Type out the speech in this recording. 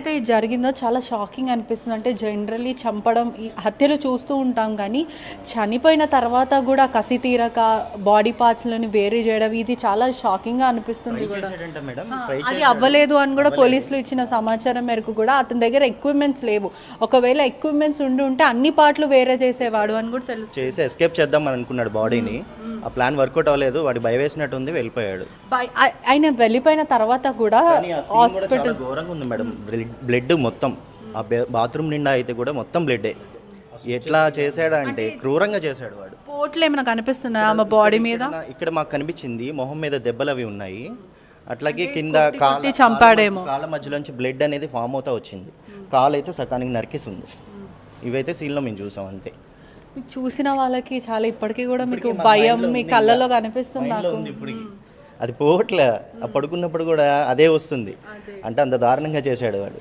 అయితే జరిగిందో చాలా షాకింగ్ అనిపిస్తుంది. అంటే జనరల్లీ చంపడం, ఈ హత్యలు చూస్తూ ఉంటాం కానీ చనిపోయిన తర్వాత కూడా కసి తీరక బాడీ పార్ట్స్‌లని వేరు చేయడం ఇది చాలా షాకింగ్‌గా అనిపిస్తుంది కూడా. చేసాడంట మేడం. అది అవ్వలేదు అని కూడా పోలీసులు ఇచ్చిన సమాచారం మేరకు కూడా అతని దగ్గర ఎక్విప్‌మెంట్స్ లేవు. ఒకవేళ ఎక్విప్‌మెంట్స్ ఉంటే అన్ని పార్ట్‌లు వేరే చేసేవాడు అని కూడా తెలుసు. చేసి ఎస్కేప్ చేద్దాం అని అనుకున్నాడు బాడీని. ఆ ప్లాన్ వర్కౌట్ అవ్వలేదు. వాడి భయం వేసినట్టు ఉంది, వెళ్ళిపోయాడు. ఆయన వెళ్ళిపోయిన తర్వాత కూడా హాస్పిటల్ ఘోరంగా ఉంది మేడం. బ్లడ్ మొత్తం ఆ బాత్రూమ్ నిండా అయితే కూడా మొత్తం బ్లడ్డే. ఎట్లా చేశాడంటే క్రూరంగా చేశాడు వాడు. పోట్లు ఏమైనా కనిపిస్తున్నాయి ఆమె బాడీ మీద? ఇక్కడ మాకు కనిపించింది మొహం మీద దెబ్బలు అవి ఉన్నాయి. అట్లాగే కింద చంపాడేమో. కాళ్ళ మధ్యలోంచి బ్లడ్ అనేది ఫామ్ అవుతా వచ్చింది. కాలు అయితే సకానికి నరికేసి ఉంది. ఇవైతే సీన్లో మేము చూసాం అంతే. మీకు చూసిన వాళ్ళకి చాలా ఇప్పటికీ కూడా మీకు భయం మీ కళ్ళలో కనిపిస్తుంది నాకు. అది పోవట్లే. పడుకున్నప్పుడు కూడా అదే వస్తుంది. అంటే అంత దారుణంగా చేశాడు వాడు.